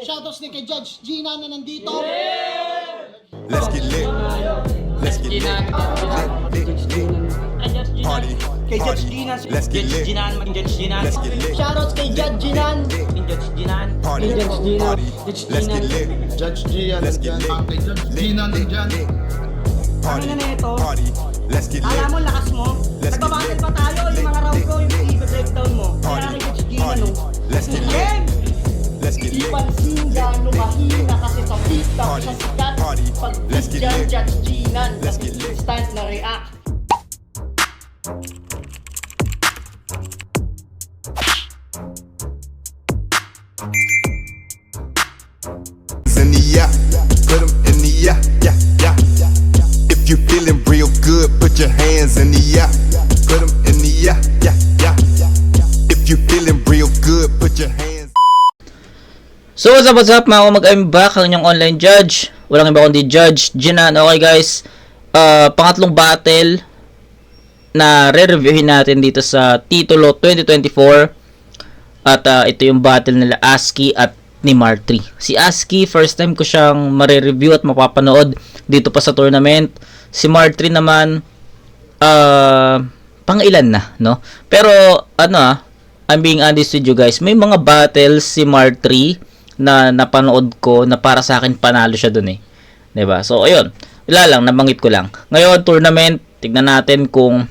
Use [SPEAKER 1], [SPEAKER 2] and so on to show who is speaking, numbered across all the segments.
[SPEAKER 1] Shoutouts din kay Judge Gina na nandito.
[SPEAKER 2] Let's get lit. Let's get lit. Party.
[SPEAKER 3] Kay Judge Gina.
[SPEAKER 2] Let's get lit. Let's get lit.
[SPEAKER 1] Shoutouts kay Judge Ginan.
[SPEAKER 2] Party. Party. Let's get lit.
[SPEAKER 1] Judge Gian.
[SPEAKER 2] Let's get lit.
[SPEAKER 1] Gina nandyan.
[SPEAKER 2] Party.
[SPEAKER 3] Ano na ito?
[SPEAKER 2] Party. Let's get lit.
[SPEAKER 3] Alam mo, lakas mo.
[SPEAKER 2] Let's get
[SPEAKER 3] Nagbabattle
[SPEAKER 2] lit.
[SPEAKER 3] pa tayo. Yung mga round ko, yung i-breakdown mo. Kaya
[SPEAKER 2] Party.
[SPEAKER 3] kay Judge Gina,
[SPEAKER 2] Party.
[SPEAKER 3] no?
[SPEAKER 2] Let's get lit.
[SPEAKER 3] Game!
[SPEAKER 2] Let's get
[SPEAKER 1] Di
[SPEAKER 2] lit.
[SPEAKER 1] pansin gano'ng mahina kasi sa TikTok
[SPEAKER 2] Party.
[SPEAKER 1] sa sikat.
[SPEAKER 2] Party.
[SPEAKER 1] Pag
[SPEAKER 2] Let's get
[SPEAKER 1] dyan,
[SPEAKER 2] lit.
[SPEAKER 1] Judge Ginan.
[SPEAKER 2] Let's get lit.
[SPEAKER 1] Instant na react.
[SPEAKER 2] In the yeah, put 'em in the yeah, yeah, yeah. If you feeling real good, put your hands in the yeah. Put 'em in the yeah, yeah, yeah. If you feeling real good, put your hands.
[SPEAKER 4] So what's up mga kumag, I'm back, ang inyong online judge. Walang iba kundi Judge Ginan. Okay guys, pangatlong battle na re-reviewin natin dito sa Titulo 2024. At ito yung battle nila ASCII at ni Martri. Si ASCII, first time ko siyang mare-review at mapapanood dito pa sa tournament. Si Martri naman, pang-ilan na, no? Pero, I'm being honest with you guys, may mga battles si Martri na napanood ko na para sa akin panalo siya dun eh. 'Di ba? So, ayun. Wala lang, nabanggit ko lang. Ngayon, tournament, tignan natin kung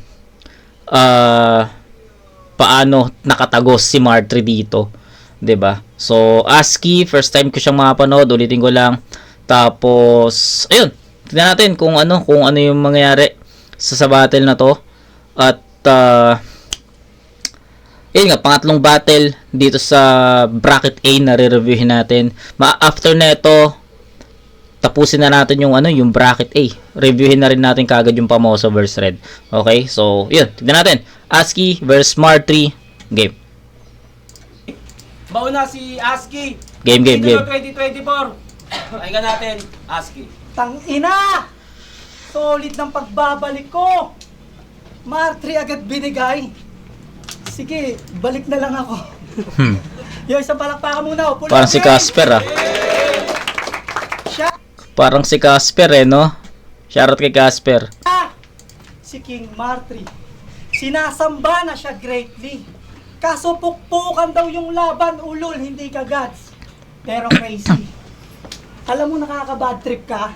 [SPEAKER 4] paano nakatagos si Martri dito. 'Di ba? So, ASCII, first time ko siyang mapanood, ulitin ko lang. Tapos, ayun, tignan natin kung ano yung mangyayari sa battle na to. At yun nga, pangatlong battle dito sa bracket A na re-reviewin natin. After neto, tapusin na natin yung yung bracket A. Reviewin na rin natin kagad yung Pamoso vs Red. Okay? So, yun, tignan natin. ASCII vs Martri. Game.
[SPEAKER 5] Bauna si ASCII.
[SPEAKER 4] Game.
[SPEAKER 5] 2024. Ay natin, ASCII.
[SPEAKER 3] Tangina! Solid ng pagbabalik ko. Martri agad binigay. Sige, balik na lang ako. Yung isang palakpakan muna. Pull
[SPEAKER 4] Parang si
[SPEAKER 3] up,
[SPEAKER 4] Casper
[SPEAKER 3] Siya.
[SPEAKER 4] Parang si Casper no? Shoutout kay Casper.
[SPEAKER 3] Si King Martri. Sinasamba na siya greatly. Kaso pukpukan daw yung laban, ulol, hindi ka gods. Pero crazy. Alam mo, nakaka-bad trip ka?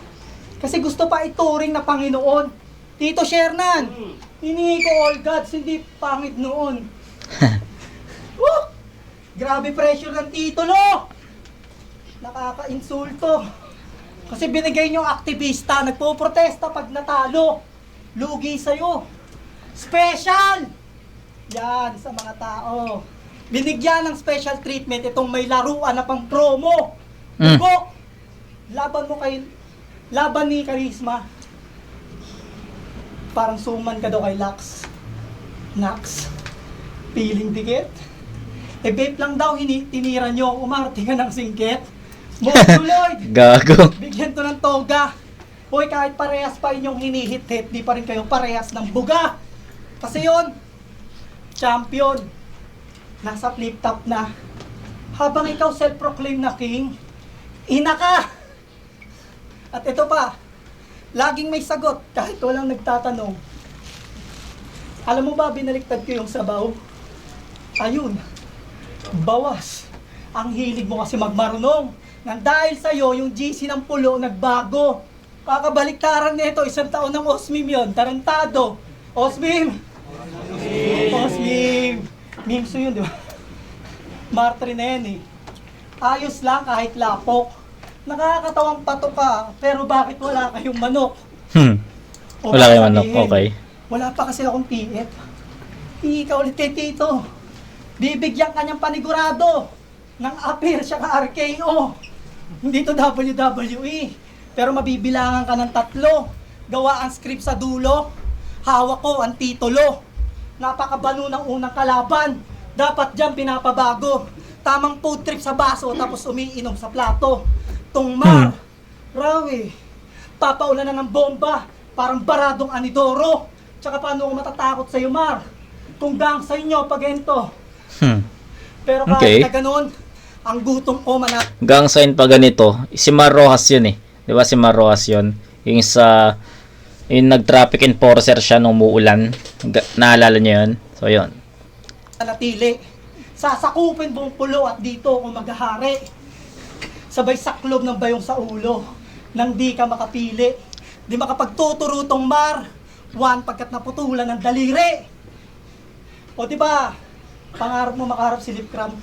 [SPEAKER 3] Kasi gusto pa ituring na Panginoon. Tito Shernan, hinihingi ko all gods, hindi pangit noon. Woo! Grabe pressure ng titulo! Nakaka-insulto. Kasi binigay nyo aktivista, nagpo-protesta pag natalo. Lugi sa'yo. Special! Yan, sa mga tao. Binigyan ng special treatment itong may laruan na pang promo. Ugo! Laban ni Charisma. Parang suman ka daw kay Lax. Nax. Piling dikit. Vape lang daw, tinira nyo. Umarte ka ng singkit. Lloyd!
[SPEAKER 4] Gago.
[SPEAKER 3] Bigyan to ng toga. Hoy, kahit parehas pa inyong hinihit-hit, di pa rin kayo parehas ng buga. Kasi yon, champion. Nasa flip top na. Habang ikaw self-proclaim na king, ina ka. At ito pa, laging may sagot kahit walang nagtatanong. Alam mo ba, binaliktad ko yung sabaw? Ayun, bawas. Ang hilig mo kasi magmarunong. Nang dahil sa'yo, yung GC ng pulo nagbago. Kakabaliktaran nito, 1 taon ng Osmim yun. Tarantado. Osmim! Osmim! Mimso yun, di ba? Martri na yan eh. Ayos lang kahit lapok. Nakakatawang pato ka, pero bakit wala kayong manok? O
[SPEAKER 4] Wala
[SPEAKER 3] baka
[SPEAKER 4] kayong manok,
[SPEAKER 3] sabihin,
[SPEAKER 4] okay.
[SPEAKER 3] Wala pa kasi akong TF. Hindi ka ulit kay Tito. Bibigyan kanyang panigurado ng appear siya ka RKO. Hindi to WWE. Pero mabibilangan ka ng 3. Gawa ang script sa dulo. Hawak ko ang titulo. Napakabano ng unang kalaban. Dapat dyan pinapabago. Tamang food trip sa baso tapos umiinom sa plato. Tungmar, Rawi, papaulan na ng bomba. Parang baradong anidoro. Tsaka paano ako matatakot sa'yo, Mar? Kung gang sa inyo, pagento. Pero kahit
[SPEAKER 4] Okay.
[SPEAKER 3] na ganun, ang gutom ko manat.
[SPEAKER 4] Gang sign pa ganito, si Mar Rojas yun eh. Di ba si Mar Rojas yun? Yung sa, yung nag-traffic enforcer siya nung umuulan. Naalala niyo yun? So yun.
[SPEAKER 3] Natili. Sasakupin buong pulo at dito ako maghahari. Sabay saklob ng bayong sa ulo. Nang di ka makapili. Di makapagtuturo tong Mar. One, pagkat naputulan ng daliri. O di ba? Pangarap mo makaharap si Lip Cram.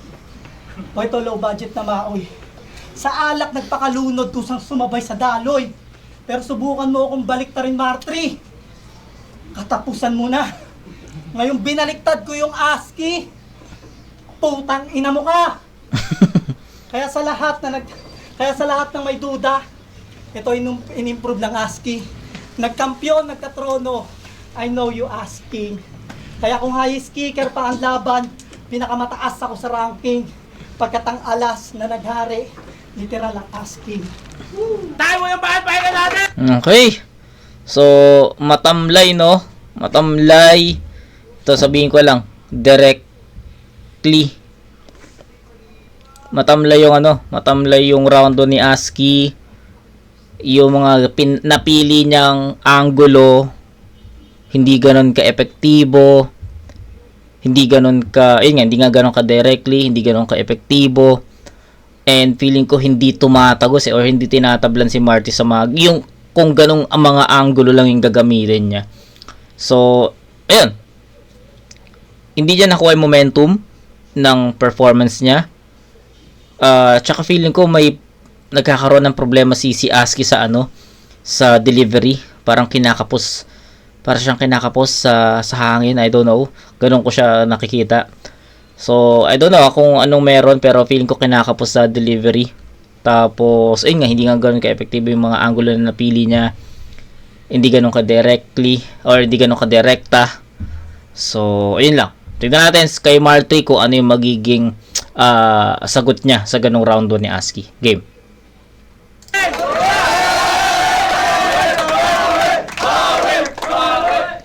[SPEAKER 3] O ito low budget na maoy. Sa alak nagpakalunod kusang sumabay sa daloy. Pero subukan mo akong baliktarin Martri. Katapusan mo na. Ngayong binaliktad ko yung ASCII. Putang ina mo ka. Kaya sa lahat ng may duda, ito in-improve ng ASCII. Nagkampiyon, nagkatrono. I know you asking. Kaya kung highest kicker pa ang laban, pinakamataas ako sa ranking. Pagkat ang alas na naghari, literal ang asking.
[SPEAKER 5] Tayo mo yung bahan, pahinga natin!
[SPEAKER 4] Okay. So, matamlay, no? Matamlay. Ito, sabihin ko lang. Directly. Matamlay yung matamlay yung round ni ASCII. Yung mga napili niyang angulo, hindi ganon ka-epektibo. Hindi ganon hindi nga ganon ka-directly, hindi ganon ka-epektibo. And feeling ko hindi tumatagos or hindi tinatablan si Marty sa mga, yung kung ganong ang mga angulo lang yung gagamitin niya. So, ayun. Hindi niya nakuha yung momentum ng performance niya. Tsaka feeling ko may nagkakaroon ng problema si ASCII sa delivery. Parang siyang kinakapos sa hangin. I don't know. Ganun ko siya nakikita. So, I don't know kung anong meron, pero feeling ko kinakapos sa delivery. Tapos, hindi nga ganun ka-effective yung mga angulo na napili niya. Hindi ganun ka-directly or hindi ganun ka-direkta. So, ayun lang. Tignan natin kay Marty kung ano yung magiging sagot niya sa ganung round 2 ni ASCII. Game.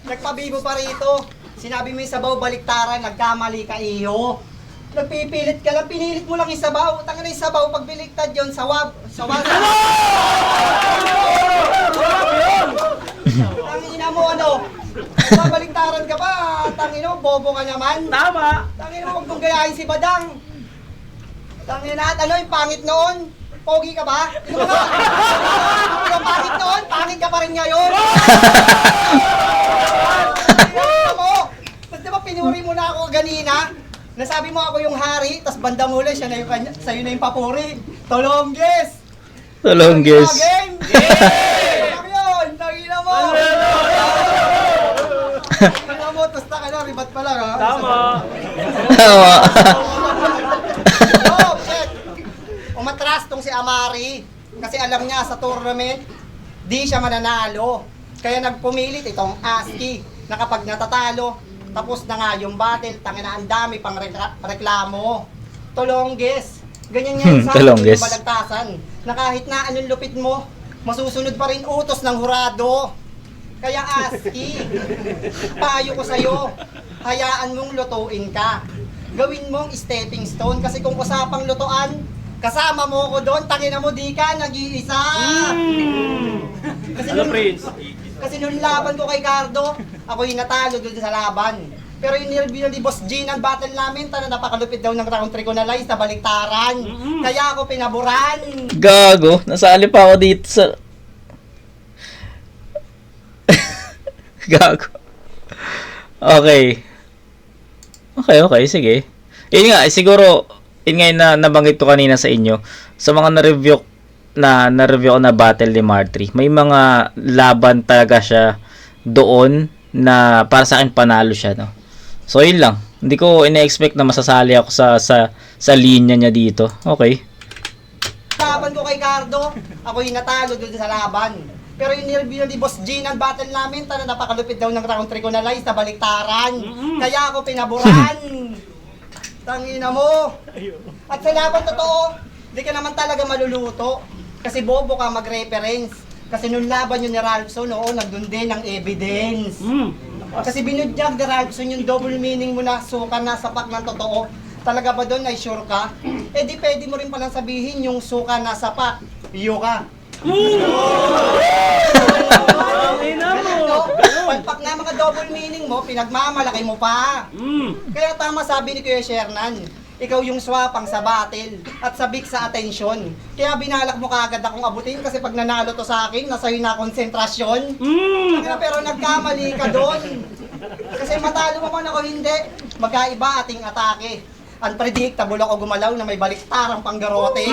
[SPEAKER 3] Nagpabibo pa rito. Sinabi mo yung sabaw baliktaran, nagkamali ka iyo. Nagpipilit ka lang, pinilit mo lang yung sabaw. Tanga na yung sabaw, pag biliktad yun, sawab. Tangina mo babaliktaran ka pa, tangina mo, bobo ka naman.
[SPEAKER 5] Tama!
[SPEAKER 3] Tangina mo, huwag mong gayahin si Badang. Tangina at yung pangit noon? Pogi ka ba? Yung pangit noon, pangit ka pa rin ngayon. Tapos diba pinuri mo na ako ganina? Nasabi mo ako yung hari, tapos bandang huli, sa'yo na yung papuri. Tolongges!
[SPEAKER 4] Tolongges.
[SPEAKER 3] Game! Ano yun? Tangina mo! Tangina mo, tapos ka na, ribat pa lang ha?
[SPEAKER 5] Tama!
[SPEAKER 3] Oh, shit! Umatras tong si Amari kasi alam niya sa tournament di siya mananalo. Kaya nagpumilit itong ASCII na kapag natatalo, tapos na nga yung battle, tangina ang dami pang reklamo. Tolongges. Ganyan yan sa
[SPEAKER 4] Tolongges.
[SPEAKER 3] balagtasan. Na kahit na anong lupit mo, masusunod pa rin utos ng hurado. Kaya ASCII, payo ko sa'yo, hayaan mong lutuin ka. Gawin mong stepping stone kasi kung usapang lutuan, kasama mo ko doon, tangina mo di ka, nag-iisa. Kasi nung laban ko kay Cardo, ako yung natalo doon sa laban. Pero yung nilbihan ni Boss Gene ang battle namin, napakalupit daw ng round 3 ko na lies na baliktaran. Kaya ako pinaburan.
[SPEAKER 4] Gago, nasali pa ako dito sa... Gago. Okay, sige. Yun nga, siguro, yun nga yung nabanggit ko kanina sa inyo. Sa mga na-review ko na battle ni Marty, may mga laban talaga siya doon na para sa akin panalo siya, no? So, yun lang. Hindi ko ina-expect na masasali ako sa linya niya dito. Okay.
[SPEAKER 3] Laban ko kay Cardo, ako yung natalo doon sa laban. Pero yung nilbihan ni Boss Gene ang battle namin, napakalupit daw ng round 3 ko na lies na baliktaran. Kaya ako pinaburan. Tangina mo. At sa laban totoo, di ka naman talaga maluluto. Kasi bobo ka mag-reference. Kasi nung laban yun ni Ralphson, nagdun din ng evidence. Kasi binudyag ni Ralphson yung double meaning mo na suka na sapak ng totoo. Talaga ba doon ay sure ka? Eh di pwede mo rin palang sabihin yung suka nasa pa, iyo ka. Palpak na mga double meaning mo, pinagmamalaki mo pa. Kaya tama sabi ni Kuya Shernan, ikaw yung swapang sa battle at sabik sa atensyon. Kaya binalak mo kaagad akong abutin kasi pag nanalo to sa akin, nasa'yo na konsentrasyon. Pero nagkamali ka doon. Kasi matalo mo man ako hindi, magkaiba ating atake. Unpredictable ako gumalaw na may baliktarang panggarote.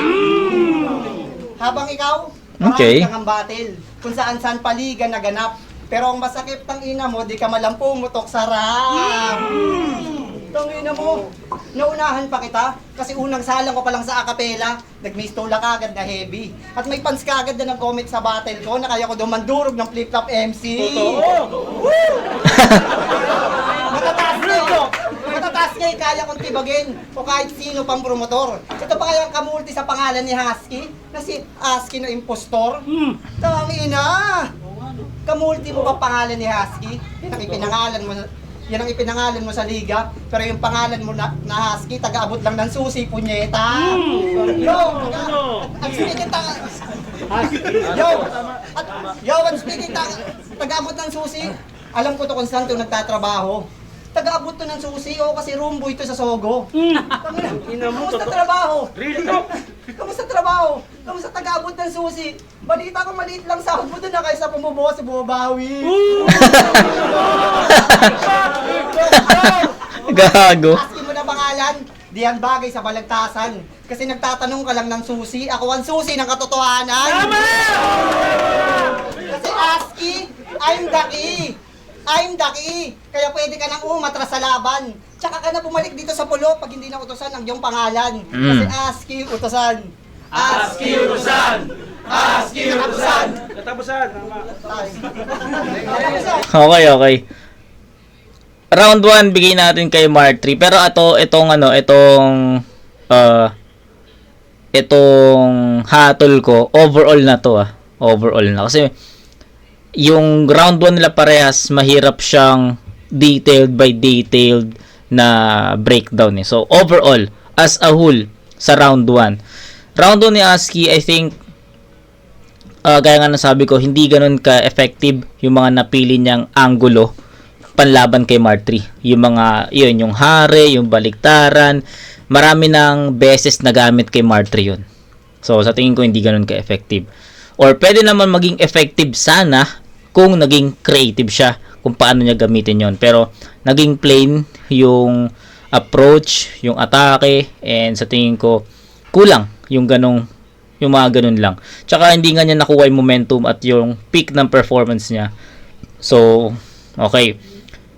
[SPEAKER 3] Habang ikaw,
[SPEAKER 4] Okay.
[SPEAKER 3] marami kang battle, kung saan-saan paligan naganap. Pero ang masakit ng ina mo, di ka malampong mutok sarap. Tang ina mo, naunahan pa kita, kasi unang salang ko pa lang sa acapella, nagmistola kagad na heavy. At may fans kagad na nag-comment sa battle ko, na kaya ko dumandurog ng flip-flop MC. Matataas ngayon, kaya kong tibagin, o kahit sino pang promotor. Ito pa kaya ang kamulti sa pangalan ni Husky, na si Husky na impostor? Tangina! Kamulti mo ba pangalan ni Husky? Yan ang ipinangalan mo sa liga, pero yung pangalan mo na Husky, taga-abot lang ng susi, punyeta! Ang speaking taga-abot ng susi, alam ko to kung saan to nagtatrabaho. Taga-abot to ng susi, kasi rumbo ito sa Sogo. Kamusta trabaho? Kamusta trabaho? Kamusta taga-abot ng susi? Balita ko maliit lang sahod mo doon na kaysa pumubuo sa bumabawi.
[SPEAKER 4] Gago.
[SPEAKER 3] Askin mo na pangalan, di yan bagay sa balagtasan. Kasi nagtatanong ka lang ng susi, ako ang susi ng katotohanan. Kasi ASCII, I'm the key. Kaya pwede ka nang umatras sa laban. Tsaka ka na bumalik dito sa pulo pag hindi na utosan ang iyong pangalan. Kasi ASCII utosan. ASCII utosan. ASCII utosan.
[SPEAKER 5] Katapusan, tama.
[SPEAKER 4] Okay. Round 1 bigay natin kay Mark 3. Pero itong hatol ko, overall na to Overall na. Kasi yung round 1 nila parehas, mahirap siyang detailed by detailed na breakdown So overall, as a whole, sa round 1. Round 1 ni ASCII, I think, gaya nga nasabi ko, hindi ganun ka-effective yung mga napili niyang angulo panlaban kay Mark 3. Yung hare, yung baliktaran, marami ng beses na gamit kay Mark 3 yun. So, sa tingin ko, hindi ganun ka-effective. Or, pwede naman maging effective sana kung naging creative siya kung paano niya gamitin yon. Pero, naging plain yung approach, yung atake, and sa tingin ko, kulang yung mga ganun lang. Tsaka, hindi nga niya nakuha yung momentum at yung peak ng performance niya. So, okay.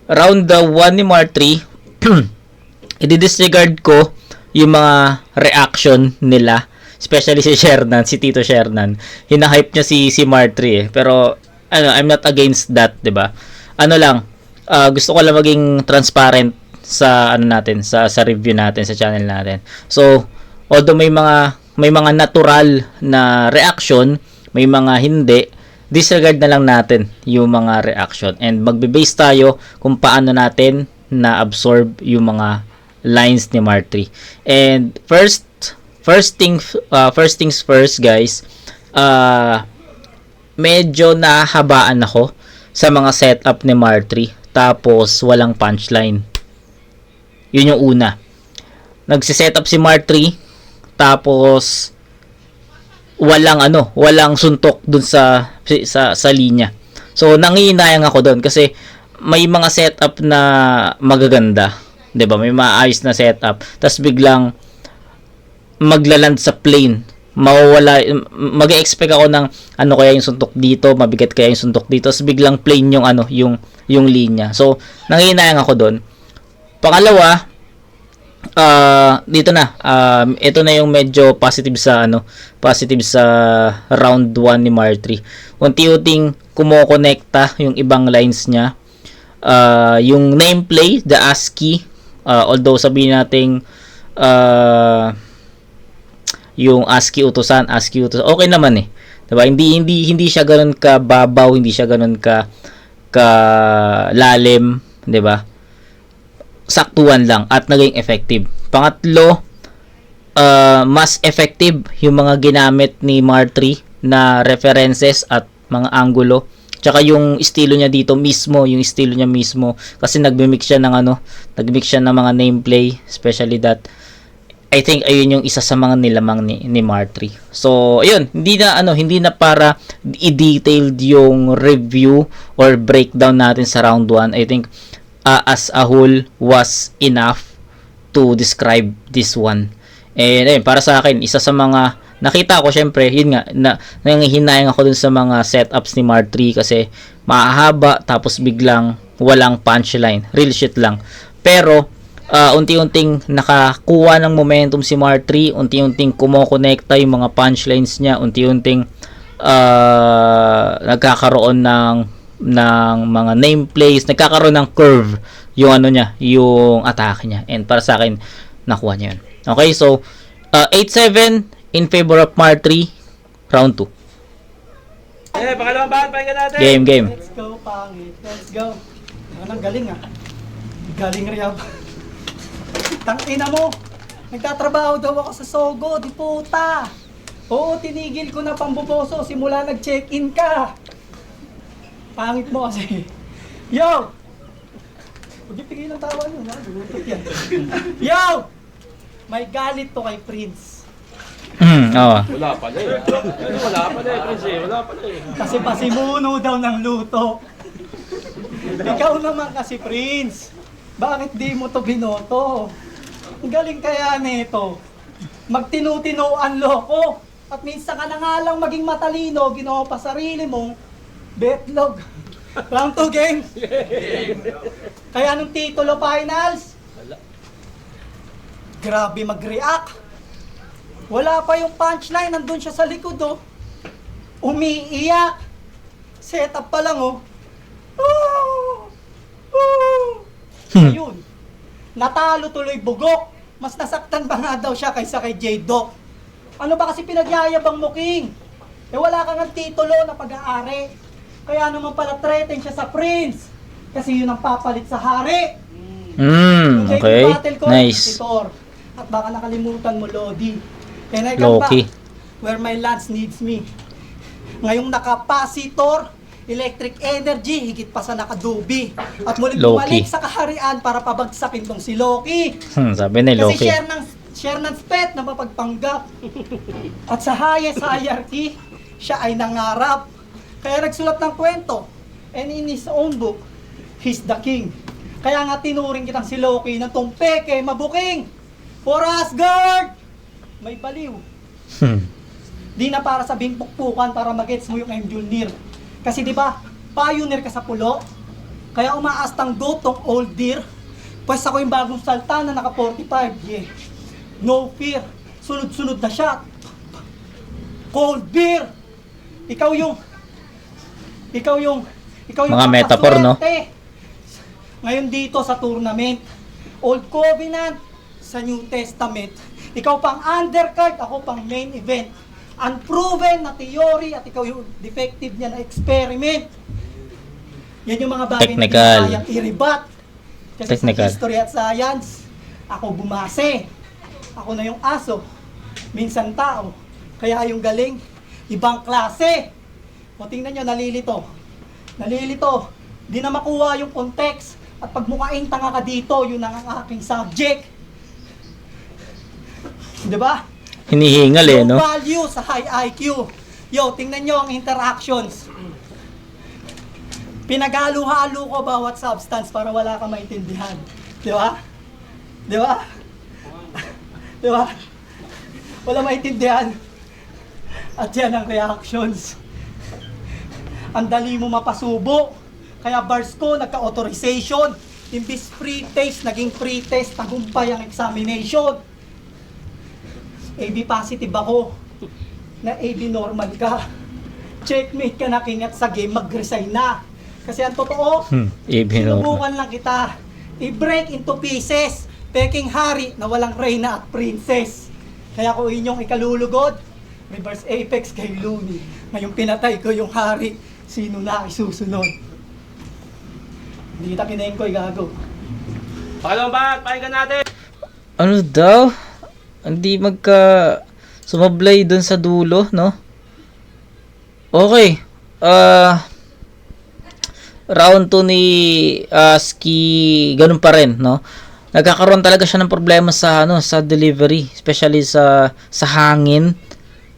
[SPEAKER 4] Round 1 ni Mark 3, i-disregard ko yung mga reaction nila, especially si Tito Shernan. Hina-hype niya si Mark 3 Pero I'm not against that, 'di ba? Gusto ko lang maging transparent sa sa review natin sa channel natin. So, although may mga natural na reaction, may mga hindi, disregard na lang natin yung mga reaction and magbe-base tayo kung paano natin na-absorb yung mga lines ni Mark 3. And first things first, guys. Medyo nahabaan ako sa mga setup ni Mark 3, tapos walang punchline. Yun yung una. Nagsisetup si Mark 3, tapos walang suntok dun sa linya. So nangihinayang ako doon kasi may mga setup na magaganda, 'di ba? May maayos na setup, tapos biglang maglaland sa plane. Mawawala, mag-expect ako ng kaya yung suntok dito, mabigat kaya yung suntok dito, tapos biglang plane yung linya. So nangihinayang ako doon. Pangalawa, dito na, ito na yung medyo positive sa round 1 ni Mark 3. Unti-unting kumokonekta yung ibang lines niya. Yung nameplay, the ASCII, although sabihin nating yung ASCII utusan, okay naman diba? Hindi siya ganoon ka babaw, hindi siya ganoon ka lalim, diba? Saktuan lang at naging effective. Pangatlo, mas effective yung mga ginamit ni Martree na references at mga angulo. Tsaka yung estilo niya dito mismo, kasi nagmi-mix siya ng mga nameplay, especially that I think ayun yung isa sa mga nilamang ni Martree. So, ayun, hindi na para i-detailed yung review or breakdown natin sa round 1. I think as a whole was enough to describe this one. And ayun, para sa akin, isa sa mga nakita ko, syempre, yun nga, nangihinayang ako dun sa mga setups ni Martree kasi mahaba tapos biglang walang punchline. Real shit lang. Pero, unti-unting nakakuha ng momentum si Martree, unti-unting kumokonekta yung mga punchlines niya, unti-unting nagkakaroon ng mga nameplays, nagkakaroon ng curve yung yung atake niya. And para sa akin, nakuha niya yun. Okay, so 8-7 in favor of Martree, round 2.
[SPEAKER 5] Pangalawang bahal, pakinggan natin.
[SPEAKER 4] Game.
[SPEAKER 3] Let's go, pangit. Let's go. Ang galing Galing Riyab. Tangina mo. Nagtatrabaho daw ako sa Sogo, di puta. Oo, tinigil ko na pambuboso simula nag-check-in ka. Pangit mo kasi. Yo! Huwag ipigil ang tawa nyo, ha? Lulutot yan. Yo! May galit to kay Prince.
[SPEAKER 4] Oo.
[SPEAKER 5] Wala pala eh, Prince eh. Wala pala eh.
[SPEAKER 3] Kasi pasimuno daw ng luto. Ikaw naman kasi, Prince. Bakit di mo to binoto? Ang galing kaya nito. Magtinu-tinuan loko. At minsan ka na nga lang maging matalino, ginawa pa sarili mong betlog. Round 2 game. Kaya nung titulo finals, grabe mag-react. Wala pa yung punchline, nandun siya sa likod oh. Umiiyak. Setup pa lang oh. Ayun. Natalo tuloy bugok. Mas nasaktan pa nga daw siya kaysa kay J-Doc. Ano ba kasi pinagyayabang mo, King? Eh wala kang ang titulo na pag-aari. Kaya naman pala threaten siya sa Prince. Kasi yun ang papalit sa hari. Yung
[SPEAKER 4] Okay.
[SPEAKER 3] battle ko,
[SPEAKER 4] Nice.
[SPEAKER 3] si Thor. At baka nakalimutan mo, Lodi. Can I come
[SPEAKER 4] Loki.
[SPEAKER 3] back where my lance needs me? Ngayong nakapasitor, electric energy, higit pa sa nakadubi. At muling
[SPEAKER 4] Loki.
[SPEAKER 3] bumalik sa kaharian para pabagsakin tong si Loki.
[SPEAKER 4] Sabi ni
[SPEAKER 3] Kasi
[SPEAKER 4] Loki.
[SPEAKER 3] share ng spet na mapagpanggap. At sa highest hierarchy, siya ay nangarap. Kaya nagsulat ng kwento. And in his own book, he's the king. Kaya nga tinuring kitang si Loki ng tumpeke, mabuking. For Asgard! May baliw. Di na para sa pukpukan para magets mo yung Mjolnir. Kasi di ba, pioneer ka sa pulo. Kaya umaastang goat tong old deer. Pues ako yung bagong salta na naka 45. Yeah. No fear. Sunod-sunod na shot. Cold beer. Ikaw yung
[SPEAKER 4] Mga metaphor, no?
[SPEAKER 3] makaswerte. Ngayon dito sa tournament, Old Covenant sa New Testament. Ikaw pang undercard, ako pang main event. Unproven na theory at ikaw yung defective niya na experiment. Yan yung mga bagay
[SPEAKER 4] Technical.
[SPEAKER 3] na hindi kayang i-rebat. Kasi
[SPEAKER 4] Technical.
[SPEAKER 3] sa history at science, ako bumase. Ako na yung aso. Minsan tao. Kaya yung galing, ibang klase. O tingnan nyo, nalilito. Nalilito. Di na makuha yung context. At pag mukhaing tanga ka dito, yun ang aking subject. Diba?
[SPEAKER 4] Hinihingal eh, no?
[SPEAKER 3] Low value sa high IQ. Yo, tingnan nyo ang interactions. Pinaghalo-halo ko bawat substance para wala kang maintindihan. Di ba? Di ba? Di ba? Wala maintindihan. At yan ang reactions. Ang dali mo mapasubo. Kaya bars ko, nagka-authorization. Imbis free taste, naging free test. Tagumpay ang examination. AB positive ako. Na AB normal ka. Checkmate ka na, King, at sa game, mag-resign na. Kasi ang totoo, sinubukan lang kita. I-break into pieces. Peking hari na walang reyna at princess. Kaya ko inyong ikalulugod, reverse apex kay Looney. Ngayong pinatay ko yung hari, sino na isusunod? Hindi kita kinain ko, gago.
[SPEAKER 5] Pangalawang bahal, pakinggan natin.
[SPEAKER 4] Ano daw? Hindi sumablay dun sa dulo, no? Okay. Round 2 ni Ski, ganun pa rin, no? Nagkakaroon talaga siya ng problema sa sa delivery, especially sa hangin.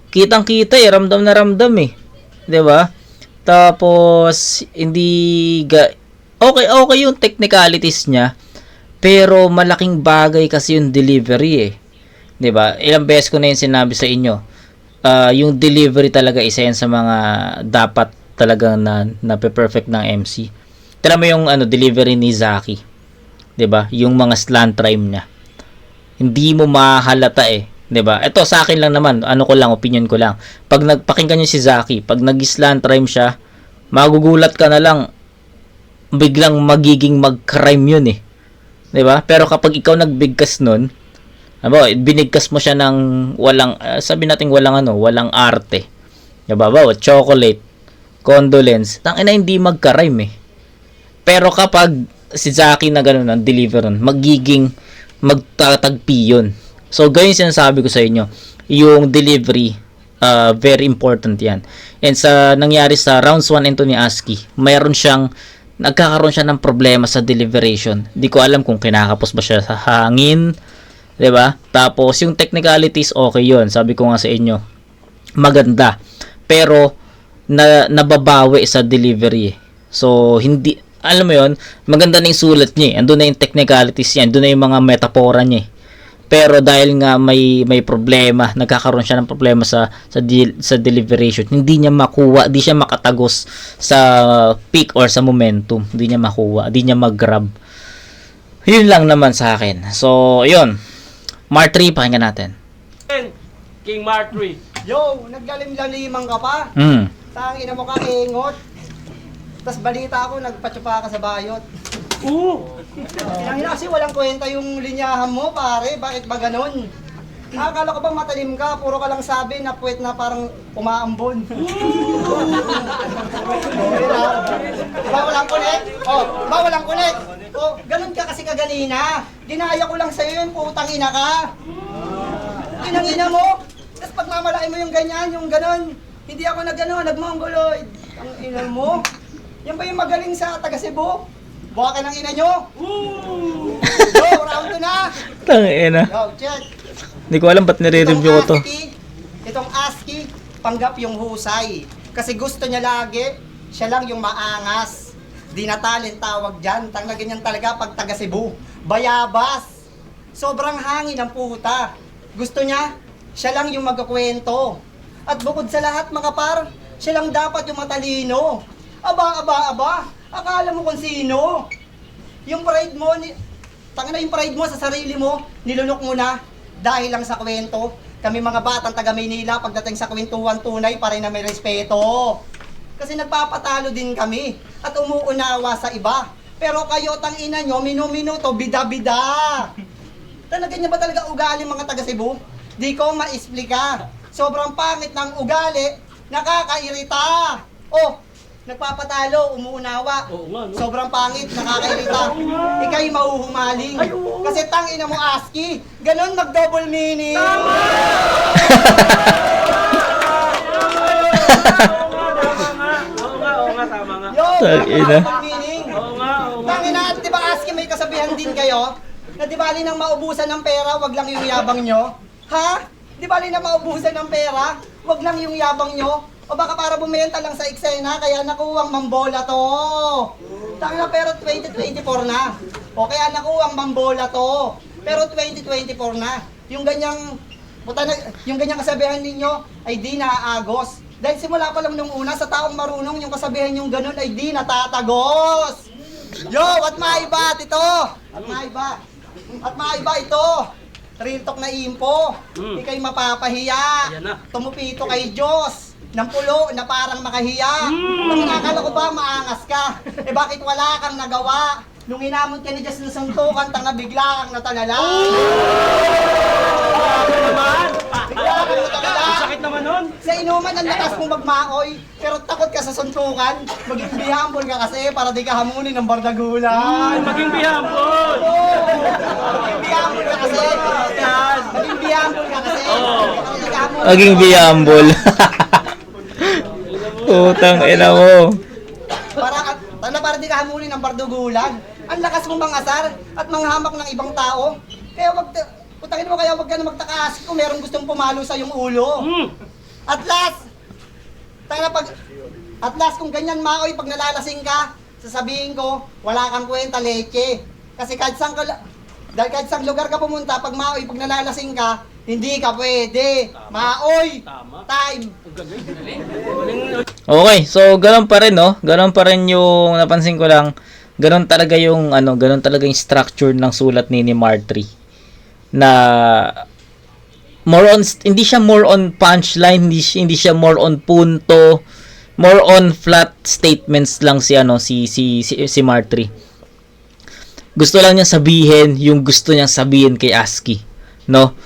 [SPEAKER 4] Kitang-kita ramdam na ramdam 'Di ba? Tapos okay yung technicalities niya, pero malaking bagay kasi yung delivery 'Di ba? Ilang beses ko na yung sinabi sa inyo. Yung delivery talaga isa yan sa mga dapat talaga na perfect ng MC. Tira mo yung delivery ni Zaki. 'Di ba? Yung mga slant rhyme niya. Hindi mo mahalata 'di ba? Ito sa akin lang naman, opinion ko lang. Pag nagpakinggan niyo si Zaki, pag nag-slant rhyme siya, magugulat ka na lang biglang magiging mag-crime 'yun 'Di ba? Pero kapag ikaw nagbigkas nun, binigkas mo siya ng walang sabi natin walang arte. 'Di ba? Chocolate, condolence, tangina hindi magka-rhyme Pero kapag si Zaki na gano'n ang deliver nun, magiging magtatagpi yun. So, ganyan sinasabi ko sa inyo. Yung delivery, very important yan. And sa nangyari sa rounds 1 and 2 ni Aski, nagkakaroon siya ng problema sa deliberation. Di ko alam kung kinakapos ba siya sa hangin, 'di ba? Tapos, yung technicalities, okay yun. Sabi ko nga sa inyo, maganda. Pero, nababawi sa delivery So, hindi, alam mo yon, maganda na yung sulat niya andun na yung technicalities niya, andun na yung mga metapora niya Pero dahil nga may problema, nagkakaroon siya ng problema sa deliberation, hindi niya makuha, hindi siya makatagos sa peak or sa momentum, hindi niya makuha, hindi niya mag-grab. Yun lang naman sa akin. So, yun. Mark 3, pakinggan natin.
[SPEAKER 5] King Mark 3.
[SPEAKER 3] Yo, naglalim-lalimang ka pa. Tangin na mo ka, ingot. Tas balita ako, nagpatsupa ka sa bayot. Inangina kasi walang kwenta yung linyahan mo, pare. Bakit ba ganon? Akala ko ba matalim ka? Puro ka lang sabi na puwet na parang umaambon. Ba walang connect? Ba walang connect? Ganon ka kasi kaganina. Ginaya ko lang sa'yo yung putang ina ka. Inangina mo. Tapos pagmamalain mo yung ganyan, yung ganon. Hindi ako nag-mongoloid. Ang ina mo. Yan ba yung magaling sa taga Cebu? Buha ka ng ina nyo! Yo, round 2 na!
[SPEAKER 4] Tangina.
[SPEAKER 3] Yo, check!
[SPEAKER 4] Hindi ko alam ba't nire-review ko to.
[SPEAKER 3] Itong Aski, panggap yung husay. Kasi gusto niya lagi, siya lang yung maangas. Di na talent tawag dyan. Tang na ganyan talaga pag taga Cebu. Bayabas! Sobrang hangin ang puta. Gusto niya, siya lang yung magkukwento. At bukod sa lahat mga par, siya lang dapat yung matalino. Aba, akala mo kung sino. Yung pride mo, yung pride mo sa sarili mo, nilunok mo na dahil lang sa kwento. Kami mga batang taga Maynila, pagdating sa kwentuhan tunay, pa rin na may respeto. Kasi nagpapatalo din kami at umuunawa sa iba. Pero kayo, tangina nyo, minuminuto, bida-bida. Talaga niya ba talaga ugali mga taga Cebu? Di ko ma-explika. Sobrang pangit ng ugali, nakakairita. Nagpapatalo, umuunawa. Sobrang pangit, nakakairita. Ika'y mahuhumaling. Kasi tangina mo, Aski. Ganon mag-double meaning.
[SPEAKER 5] Oo nga, tama nga.
[SPEAKER 3] Yo,
[SPEAKER 4] Tangina.
[SPEAKER 3] double meaning.
[SPEAKER 5] Oo nga.
[SPEAKER 3] Tangina, di ba Aski may kasabihan din kayo? Na di bali nang maubusan ng pera, wag lang yung yabang nyo? Ha? Di bali nang maubusan ng pera, wag lang yung yabang nyo? O baka para bumenta lang sa eksena, kaya nakuwang mambola to. Tangina, pero 2024 na. O kaya nakuwang mambola to. Pero 2024 na. Yung ganyang kasabihan ninyo ay di naaagos. Dahil simula pa lang nung una, sa taong marunong, yung kasabihan yung ganun ay di natatagos. Yo, at maiba, tito. At maiba ito. Real talk na info. Ika'y mapapahiya.
[SPEAKER 5] Yan na.
[SPEAKER 3] Tumupito kay Diyos. Ng pulo na parang makahiya. Ang nakakala ko ba maangas ka? Bakit wala kang nagawa? Nung inamon ka ni Jess na suntukan, tanga bigla kang natalala.
[SPEAKER 5] naman!
[SPEAKER 3] Bigla kang natalala.
[SPEAKER 5] Sakit naman nun!
[SPEAKER 3] Sa inuman, ang lakas mo magmaoy, pero takot ka sa suntukan. Maging bihambol ka kasi para di ka hamunin ng bardagulan.
[SPEAKER 5] Maging bihambol!
[SPEAKER 3] Maging bihambol ka kasi. Maging bihambol ka kasi. Para di ka hamunin.
[SPEAKER 4] Maging biyambol. Putang ina mo.
[SPEAKER 3] Para di ka hamunin ng bardagulan. Ang lakas mong mangasar at manghamak ng ibang tao. Kaya putangin mo, kaya wag ka na magtakas kung merong gustong pumalo sa yung ulo. At last, kung ganyan maoy, pag nalalasing ka, sasabihin ko, wala kang kwenta, leche. Kasi kahit saan lugar ka pumunta, pag maoy, pag nalalasing ka, hindi ka pwede. Maoy!
[SPEAKER 5] Tama.
[SPEAKER 3] Time!
[SPEAKER 4] Okay, so ganun pa rin, no? Ganun pa rin yung napansin ko lang. Ganun talaga yung ganun talaga yung structure ng sulat ni Martri. Na hindi siya more on punchline, hindi siya more on punto, more on flat statements lang si Martri. Gusto lang niya sabihin yung gusto niyang sabihin kay ASCII, no?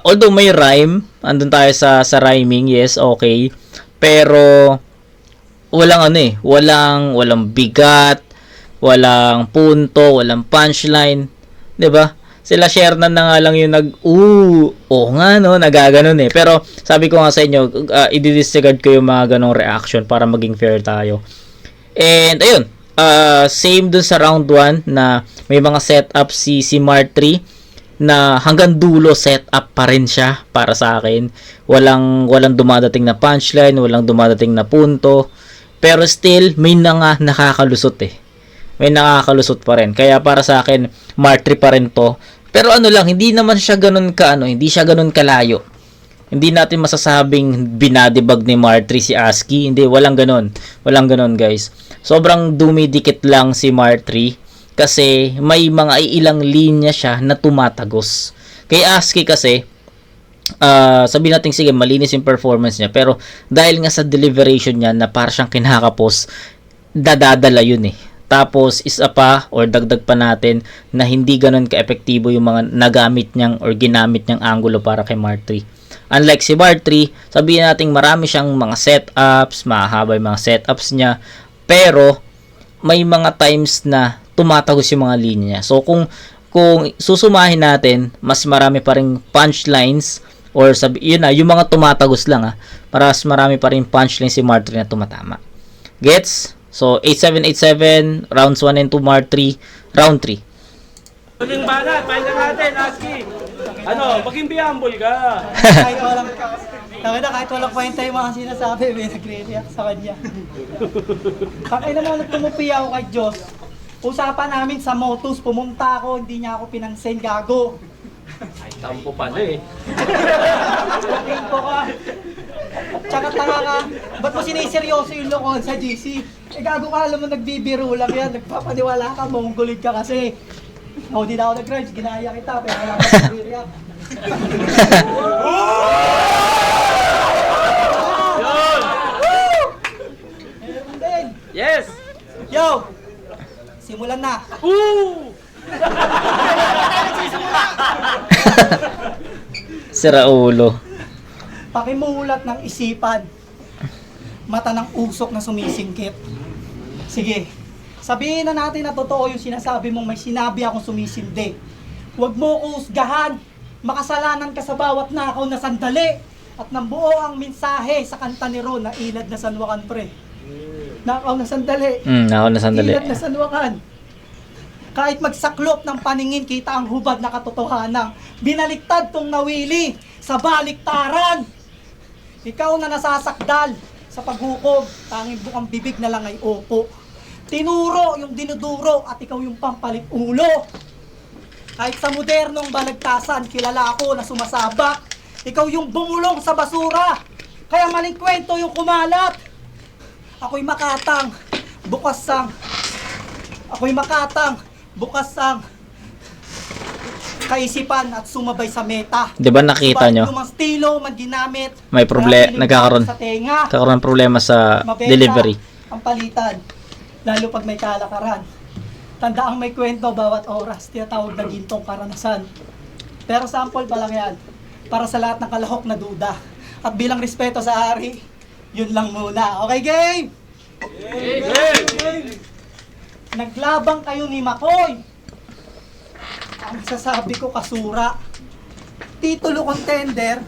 [SPEAKER 4] Although may rhyme, andun tayo sa rhyming, yes, okay. Pero walang bigat, walang punto, walang punchline, 'di ba? Sila Shernan na nga lang yung nagaganon eh. Pero sabi ko nga sa inyo, i-disregard ko yung mga ganong reaction para maging fair tayo. And ayun, same dun sa round 1 na may mga setup si Martri na hanggang dulo setup pa rin siya para sa akin. Walang dumadating na punchline, walang dumadating na punto. Pero still, may nakakalusot eh. May nakakalusot pa rin. Kaya para sa akin, Martri pa rin to. Pero hindi naman siya ganun hindi siya ganun kalayo. Hindi natin masasabing binadibag ni Martri si ASCII. Hindi, walang ganun. Walang ganun, guys. Sobrang dumidikit lang si Martri kasi may mga ilang linya siya na tumatagos. Kay ASCII kasi, sabihin natin sige malinis yung performance niya, pero dahil nga sa deliberation niya na para siyang kinakapos, dadadala yun eh. Tapos isa pa or dagdag pa natin na hindi ganun ka-epektibo yung mga nagamit niyang or ginamit niyang angulo para kay Martri. Unlike si Martri, sabihin natin marami siyang mga setups, mahaba yung mga setups niya, pero may mga times na tumatagos yung mga linya niya. So kung susumahin natin, mas marami pa ring punchlines or yung mga tumatagos lang mas marami pa rin punchline si Martri na tumatama. Gets? So 8787 rounds 1 and 2 Martri, round 3.
[SPEAKER 5] Maging banat, find natin, ASCII. Maging bihambol ka.
[SPEAKER 3] Kahit walang kwenta yung mga sinasabi, may nagre-react sa kanya. Kakay naman tumupi ako kay Diyos. Usapan namin sa Motus, pumunta ako, hindi niya ako pinansin, gago.
[SPEAKER 5] Ay, tampo pala eh.
[SPEAKER 3] Tingko ka. Tsaka tanga ka, ba't mo siniseryoso yung lokon sa GC? Gago ka, alam mo nagbibiro lang yan, nagpapaniwala ka, mongolid ka kasi. Di na ako nag-rhymes, ginaya kita, pero wala ka nag-react.
[SPEAKER 5] Yun!
[SPEAKER 3] Meron din.
[SPEAKER 5] Yes!
[SPEAKER 3] Yo! Simulan na.
[SPEAKER 4] Sira ulo.
[SPEAKER 3] Pakimulat ng isipan. Mata ng usok na sumisingkit. Sige, sabihin na natin na totoo yung sinasabi mong may sinabi akong sumisindi. Huwag mo ko husgahan. Makasalanan ka sa bawat nakaw na sandali. At nambuo ang mensahe sa kanta ni Ron na ilad na sanwakan pre. Nakaw na sandali.
[SPEAKER 4] Nakaw na sandali.
[SPEAKER 3] Ilad na sanwakan. Kahit magsaklop ng paningin, kita ang hubad na katotohanan. Binaliktad tong nawili sa baliktaran. Ikaw na nasasakdal sa paghukom, tanging bukang bibig na lang ay opo. Tinuro yung dinuduro at ikaw yung pampalit ulo. Kahit sa modernong balagtasan, kilala ako na sumasabak. Ikaw yung bumulong sa basura, kaya maling kwento yung kumalat. Ako'y makatang, bukas sang kaisipan at sumabay sa meta.
[SPEAKER 4] 'Di ba nakita nyo?
[SPEAKER 3] Yung estilo man ginamit,
[SPEAKER 4] May nagkakaroon ng problema sa
[SPEAKER 3] mabenta
[SPEAKER 4] delivery.
[SPEAKER 3] ang palitan, lalo pag may kalakaran. Tandaang may kwento bawat oras, tinatawag na gintong karanasan. Pero sample pa lang yan, para sa lahat ng kalahok na duda. At bilang respeto sa hari, yun lang muna. Okay, game? Naglabang kayo ni Makoy. Ang sasabi ko kasura. Titulo contender,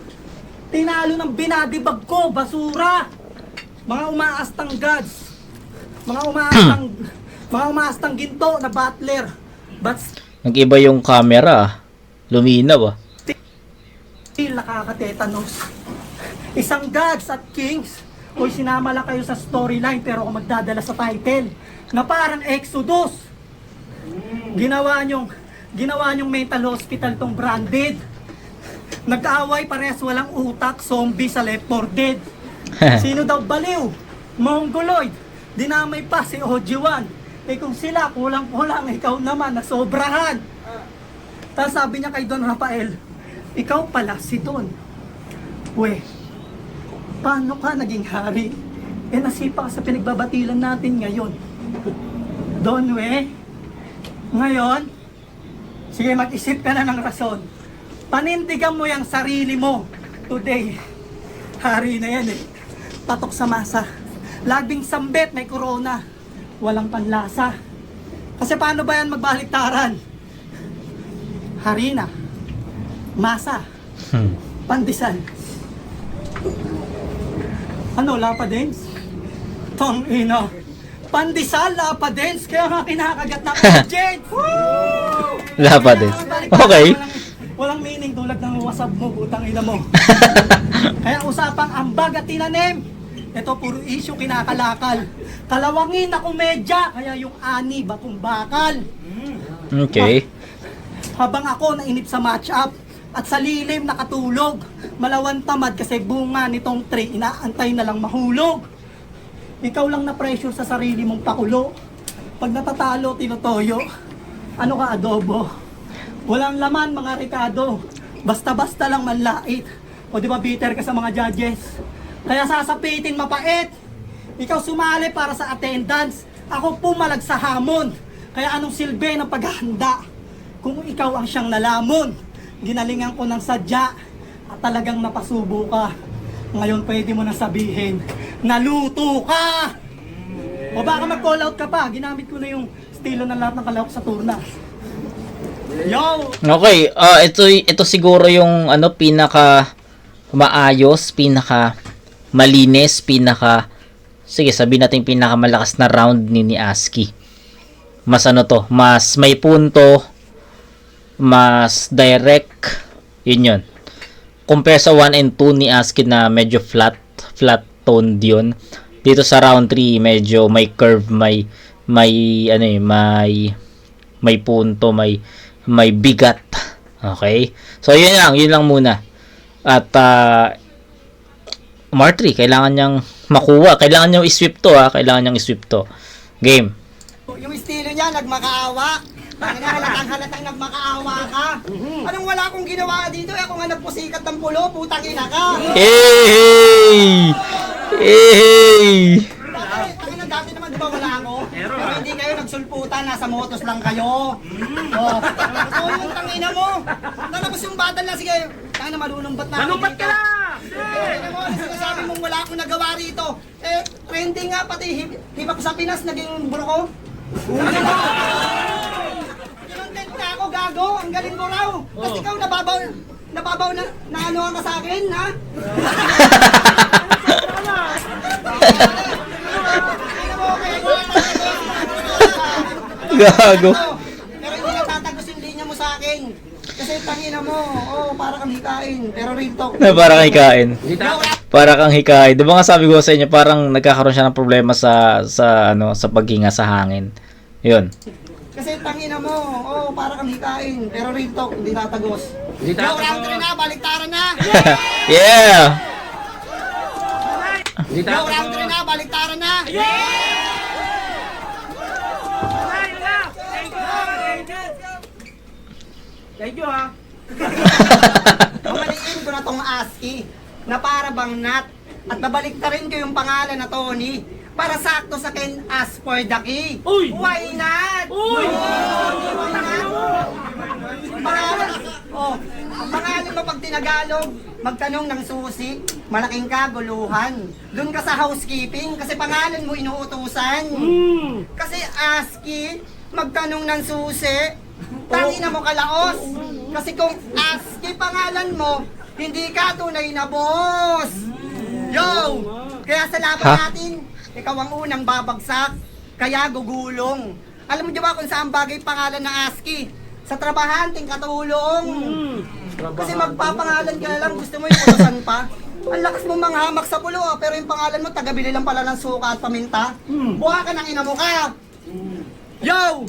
[SPEAKER 3] tinalo ng binadibag ko, basura. Mga umaastang gods. Mga umaastang ginto na battler. But
[SPEAKER 4] Nag-iba yung camera. Luminaw ah.
[SPEAKER 3] still nakakatetanos. Isang gods at kings. Hoy, sinama lang kayo sa storyline pero ako magdadala sa title na parang Exodus. Ginawa nyong mental hospital tong branded. Nag-aaway parehas walang utak, zombie sa Left 4 Dead. Sino daw baliw? Mongoloid. Dinamay pa si OG1. Eh kung sila kulang-kulang, ikaw naman nasobrahan. Tapos sabi niya kay Don Rafael, ikaw pala si Don. We, paano ka naging hari? Eh nasipa ka sa pinagbabatilan natin ngayon. Don, we, ngayon, sige mag-isip ka na ng rason. Panindigan mo yung sarili mo. Today, hari na yan eh. Patok sa masa. Laging sambet, may corona. Walang panlasa. Kasi paano ba yan magbaliktaran? Harina, masa, pandesal. Ano, lapadens? Tong ino. Pandesal, lapadens. Kaya nga kinakagat na budget.
[SPEAKER 4] Lapadens. Okay.
[SPEAKER 3] Walang meaning tulad ng wasab mo, butang ina mo. Kaya usapang ambag at tinanim. Ito puro issue kinakalakal. Kalawangin na komedya, kaya yung ani batong bakal.
[SPEAKER 4] Okay.
[SPEAKER 3] Habang ako nainip sa match-up at sa lilim nakatulog, malawan tamad kasi bunga nitong tray, inaantay na lang mahulog. Ikaw lang na pressure sa sarili mong pakulo. Pag natatalo, tinutoyo. Ano ka adobo? Walang laman mga Ricardo. Basta-basta lang manlait. O di ba bitter ka sa mga judges? Kaya sasapitin mapait. Ikaw sumali para sa attendance. Ako pumalag sa hamon. Kaya anong silbi ng paghahanda? Kung ikaw ang siyang nalamon, ginalingan ko ng sadya at talagang napasubo ka. Ngayon pwede mo na sabihin, naluto ka! O baka mag-call out ka pa, ginamit ko na yung estilo ng lahat ng kalahok sa turna. Yo!
[SPEAKER 4] Okay, ito siguro yung pinaka maayos, pinaka malinis, sige, sabihin natin pinaka malakas na round ni Aski. Mas mas may punto, mas direct, yun. Compare sa 1 and 2 ni Aski na medyo flat toned yun. Dito sa round 3 medyo may curve, may punto, may bigat. Okay? So yun lang muna. At Martry, kailangan niyang makuha, kailangan niyang i-sweep to. Game.
[SPEAKER 3] Yung estilo niya, nagmakaawa. Halatang nagmakaawa ka. Anong wala akong ginawa dito? Ako nga nagpusikat ng pulo, putang ina ka.
[SPEAKER 4] Hey!
[SPEAKER 3] Dati naman di ba wala ako? Pero hindi kayo nagsulputan, nasa motos lang kayo. Oh, yung tangina mo. Tapos yung bata na, sige, tangina marunong ba't na?
[SPEAKER 5] Manumpat ka na!
[SPEAKER 3] Sinasabi mong wala akong nagawa rito. Eh, trending nga pati hibak sa Pinas, naging buro ko. Kinontent na ako, gago. Ang galing mo raw. Kasi ikaw nababaw na ano ka sa akin, ha?
[SPEAKER 4] Gago.
[SPEAKER 3] Pero hindi natatagos yung linya mo sa akin. Kasi tangina mo, para kang hikain. Pero real talk.
[SPEAKER 4] Para kang hikain. Para kang hikain. 'Di ba nga sabi ko sa inyo, parang nagkakaroon siya ng problema sa paghinga sa hangin. 'Yun.
[SPEAKER 3] Kasi tangina mo, para kang hikain. Pero real talk, hindi tatagos. Yo, round 3 na, baliktaran na.
[SPEAKER 4] Yeah.
[SPEAKER 3] Yo, round 3 na, baliktaran na.
[SPEAKER 5] Thank you ha.
[SPEAKER 3] Mamaliin ko na tong ASCII na para bang nat at babalik na rin ko yung pangalan na Tony
[SPEAKER 6] para sakto sa kin as for the key.
[SPEAKER 5] Uy!
[SPEAKER 6] Why not?
[SPEAKER 5] Uy!
[SPEAKER 6] Why not? Pangalan, pangalan mo pag tinagalog, magtanong ng susi, malaking kaguluhan. Doon ka sa housekeeping kasi pangalan mo inuutusan. Kasi ASCII, magtanong ng susi, tangina mo kalaos. Kasi kung ASCII pangalan mo, hindi ka tunay na boss. Yo! Kaya sa laban natin, ikaw ang unang babagsak, kaya gugulong. Alam mo di ba kung saan bagay pangalan na ASCII? Sa trabahanting katulong. Kasi magpapangalan ka na lang, gusto mo yung ulusan pa. Ang lakas mo manghamak sa pulo, pero yung pangalan mo, tagabili lang pala ng suka at paminta. Buha ka ng ina mo ka. Yo!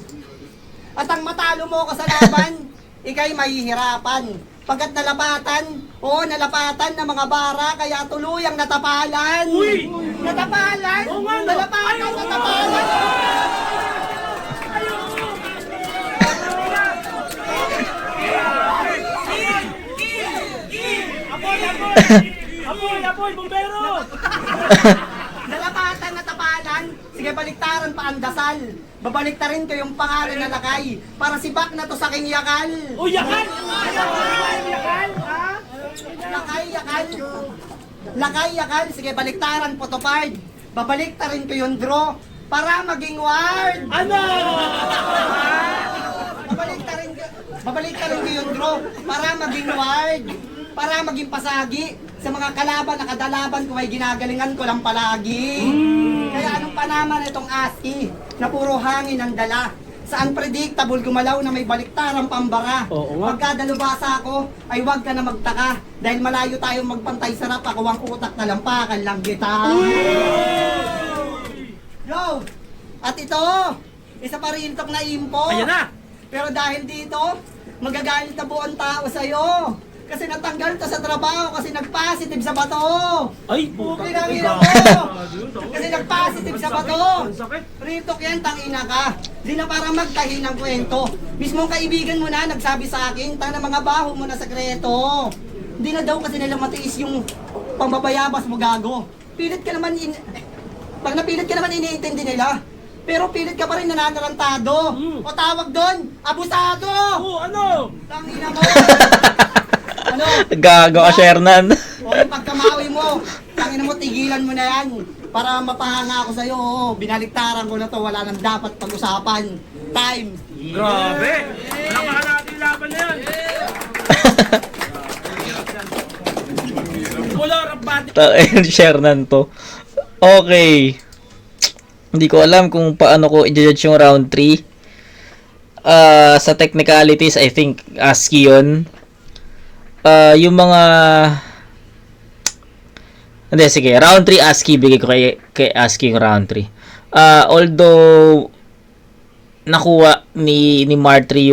[SPEAKER 6] At ang matalo mo ka sa laban, ikay mahihirapan. Pagkat nalapatan ng mga bara, kaya tuluyang natapalan.
[SPEAKER 5] Uy!
[SPEAKER 6] Natapalan?
[SPEAKER 5] Oo nga, no?
[SPEAKER 6] Nalapatan, natapalan.
[SPEAKER 5] Apoy, bumbero!
[SPEAKER 6] Nalapatan, natapalan. Sige, baliktaran pa ang dasal. Babaliktarin ko yung pangalan na lakay para si Bak na to sa aking yakal.
[SPEAKER 5] Uy, yakal! Yakal, ha?
[SPEAKER 6] Lakay, yakal. Lakay, yakal. Sige, baliktaran, potopard. Babaliktarin ko yung draw para maging ward.
[SPEAKER 5] Ano?
[SPEAKER 6] Babaliktarin ko yung draw para maging ward. Para maging pasagi sa mga kalaban na kadalaban ko ay ginagalingan ko lang palagi. Kaya anong panaman itong ASCII na puro hangin ang dala? Sa unpredictable gumalaw na may baliktarang pambara.
[SPEAKER 5] Oo nga.
[SPEAKER 6] Pagka dalubasa ako, ay huwag ka na magtaka. Dahil malayo tayong magpantay sarap, ako ang utak na lampakan lang kita. Yo! At ito, isa pa rin itong naimpo.
[SPEAKER 5] Ayan na!
[SPEAKER 6] Pero dahil dito, magagalit na buong tao sa'yo. Kasi natanggal to sa trabaho kasi nag-positive sa bato.
[SPEAKER 5] Ay, puta.
[SPEAKER 6] Pinangina mo! Kasi nag-positive sa bato.
[SPEAKER 5] Ang sakit.
[SPEAKER 6] Ritok yan, tangina ka. Di na para magtahi ng kwento. Mismong kaibigan mo na nagsabi sa akin, tanga mga baho mo na sekreto. Hindi na daw kasi nila matiis yung pambabayabas mo gago. Pilit ka naman, pag napilit ka naman iniintindi nila. Pero pilit ka pa rin nananarantado. O tawag doon, abusado!
[SPEAKER 5] Oh, ano?
[SPEAKER 6] Tangina mo! Ano?
[SPEAKER 4] Gago ka, Shernan.
[SPEAKER 6] O yung pagkamawi mo, tangina mo, tigilan mo na yan. Para mapahanga ako sa'yo, binaliktaran ko na to, wala nang dapat pag-usapan. Time!
[SPEAKER 5] Grabe! Nakakaan natin yung laban na yan. Color of body.
[SPEAKER 4] Shernan to. Okay. Hindi ko alam kung paano ko i-judge yung round 3. Sa technicalities, I think ASCII yun. Yung mga hindi, sige, round 3 ASCII, bigay ko kay ASCII yung round 3. Although nakuha ni Martry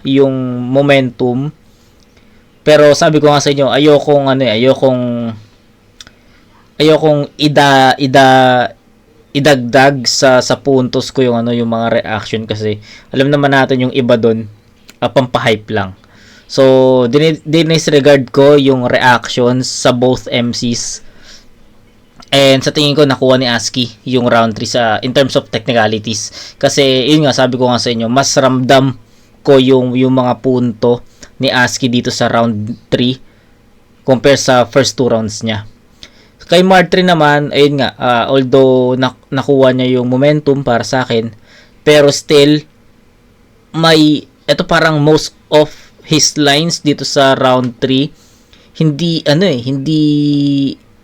[SPEAKER 4] yung momentum, pero sabi ko nga sa inyo, ayokong idagdag sa puntos ko yung mga reaction, kasi alam naman natin yung iba doon pampahype lang. So, dinisregard ko yung reactions sa both MCs. And sa tingin ko, nakuha ni ASCII yung round 3 in terms of technicalities. Kasi, yun nga, sabi ko nga sa inyo, mas ramdam ko yung mga punto ni ASCII dito sa round 3 compare sa first 2 rounds niya. Kay Martry naman, ayun nga, although nakuha niya yung momentum para sa akin, pero still, ito parang most of his lines dito sa round 3 hindi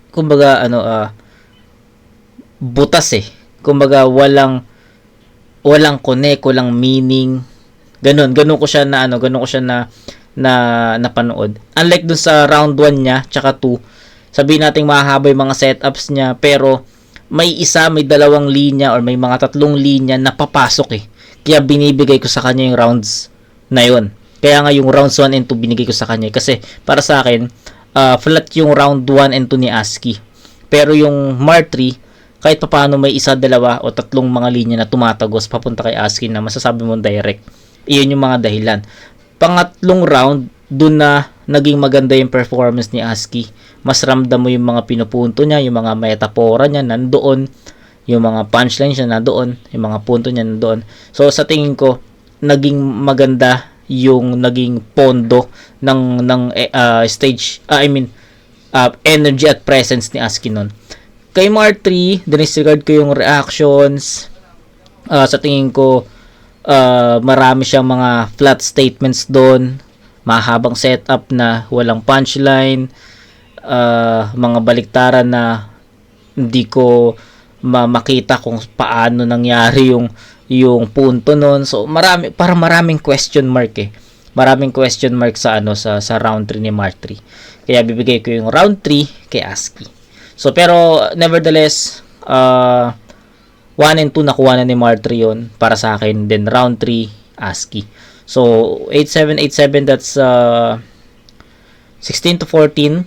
[SPEAKER 4] kumbaga butas kumbaga walang connect, walang meaning, ganun ko siya na napanood. Unlike dun sa round 1 niya tsaka 2, sabihin nating mahaba yung mga setups niya, pero may dalawang linya or may mga 3 linya na papasok kaya binibigay ko sa kanya yung rounds na yun. Kaya nga yung rounds 1 and 2 binigay ko sa kanya. Kasi para sa akin, flat yung round 1 and 2 ni ASCII. Pero yung Martry, kahit papaano may 1, 2 o 3 mga linya na tumatagos papunta kay ASCII na masasabi mo direct. Iyon yung mga dahilan. Pangatlong round, dun na naging maganda yung performance ni ASCII. Mas ramdam mo yung mga pinupunto niya, yung mga metapora niya nandoon. yung mga punchlines niya nandoon, yung mga punto niya nandoon. So sa tingin ko naging maganda yung naging pondo ng stage, energy at presence ni ASCII nun. Kay Mar3, dinisregard ko yung reactions. Sa tingin ko marami siyang mga flat statements doon, mahabang setup na walang punchline, mga baliktaran na hindi ko makita kung paano nangyari yung punto noon. So maraming question mark Maraming question mark sa sa round 3 ni Mar3. Kaya bibigay ko yung round 3 kay ASCII. So pero nevertheless 1 and 2 nakuha na ni Mar3 yon para sa akin. Then round 3 ASCII. So 8-7, that's 16 to 14,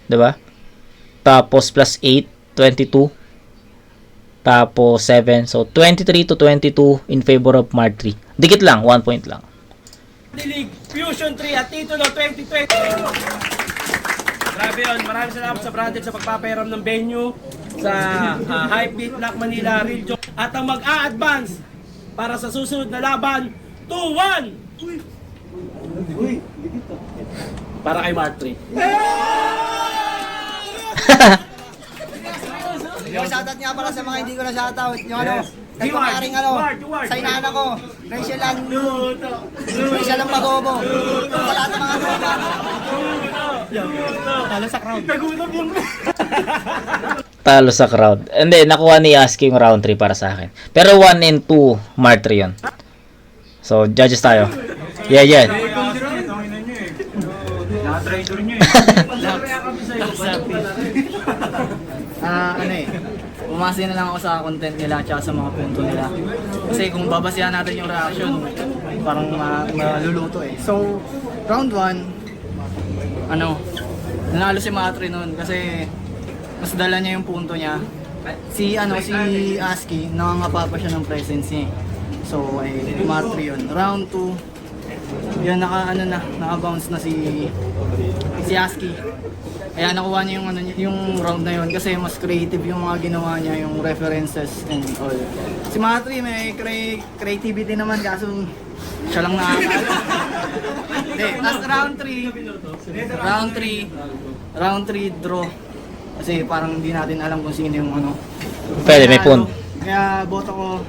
[SPEAKER 4] 'di ba? Tapos plus 8, 22. Tapos 7. So 23 to 22 in favor of Mar3. Dikit lang, 1 point lang.
[SPEAKER 5] League Fusion 3 at titulo 2020. Grabe yun. Maraming salamat sa Branded sa pagpapahiram ng venue sa Hypebeat Black Manila Real Joke. At ang mag-a-advance para sa susunod na laban 2-1. Para kay Mark 3.
[SPEAKER 6] Yung shoutout nga pala sa mga hindi ko na shoutout. Yung kay
[SPEAKER 5] Keyword,
[SPEAKER 6] pamaring
[SPEAKER 5] keyword.
[SPEAKER 6] sa inana ko. Rachel ang Magobo. Sa lahat ng mga tropa.
[SPEAKER 5] Talo sa crowd. Nagutom yung
[SPEAKER 4] Talo sa crowd. Hindi, nakuha ni ASCII yung round 3 para sa akin. Pero 1 and 2 Mar3 yun. So judges tayo. Yeah.
[SPEAKER 7] Umasa na lang ako sa content nila at sa mga punto nila. Kasi kung babasihan natin yung reaction, parang maluluto So, round 1, nanalo si Mar3 nun kasi mas dala niya yung punto niya. Si ASCII, nangangapa pa siya ng presence niya. So, Mar3 yun. Round 2, yan naka-bounce na si ASCII. Kaya nakuha niya yung round na yun kasi mas creative yung mga ginawa niya, yung references and all. Si Mar3 may creativity naman kaso siya lang nakakala. Hindi, last round 3 draw. Kasi parang hindi natin alam kung sino yung
[SPEAKER 4] Pwede, may punto.
[SPEAKER 7] Kaya boto ko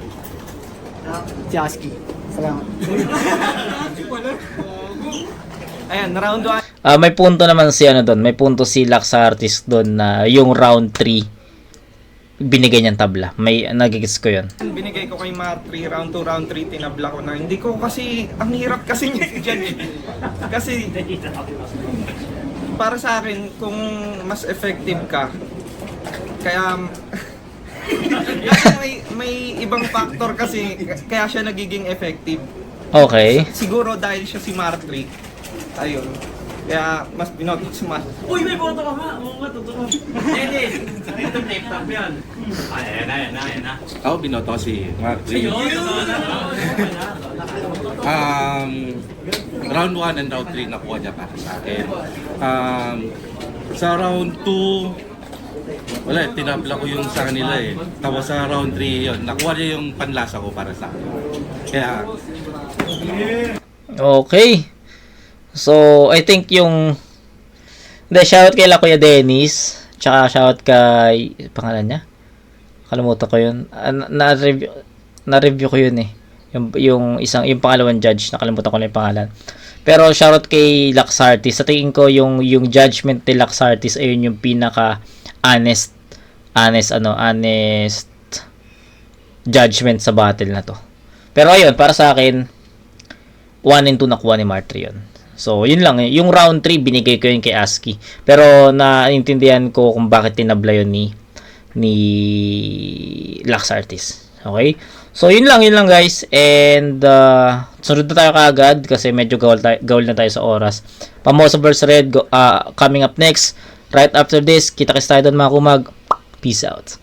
[SPEAKER 7] si ASCII. Salamat.
[SPEAKER 5] Ayan, round 1.
[SPEAKER 4] May punto naman si doon. May punto si Laxartis doon na yung round 3 binigay niyang tabla. May nagigits ko 'yon.
[SPEAKER 8] Binigay ko kay Mar3 round 2, round 3 tinabla ko na. Hindi ko kasi ang hirap kasi niya i-judge. Kasi para sa akin kung mas effective ka kaya may ibang factor kasi kaya siya nagiging effective.
[SPEAKER 4] Okay.
[SPEAKER 8] Siguro dahil siya si Mar3. Ayun. Kaya mas binoto si Mar.
[SPEAKER 5] Uy, may boto ka nga. Oo nga, totoo. Hindi. Ito tape top yan. Ayan na.
[SPEAKER 9] Ako binoto ko si Mar3. Round 1 and round 3 nakuha niya para sa akin. Sa round 2, wala, tinabla ko yung sa kanila Tapos sa round 3 yun, nakuha niya yung panlasa ko para sa akin. Kaya...
[SPEAKER 4] Okay. So, I think shoutout kay Kuya Dennis, tsaka shoutout kay, pangalan niya? Kalimutan ko yun. Na-review ko yun yung pangalawang judge, nakalimutan ko na yung pangalan. Pero shoutout kay Laxartis. Sa tingin ko, yung judgment ni Laxartis, ayun yung pinaka honest judgment sa battle na to. Pero ayun, para sa akin, 1 and 2 nakuha ni Mar3 yun. So, yun lang. Yung round 3, binigay ko yun kay ASCII. Pero, naintindihan ko kung bakit tinabla yun ni Laxartis. Okay? So, yun lang guys. And, sunod na tayo kaagad kasi medyo gawal na tayo sa oras. Pamosa vs Red, coming up next. Right after this, kita-kits tayo doon mga kumag. Peace out.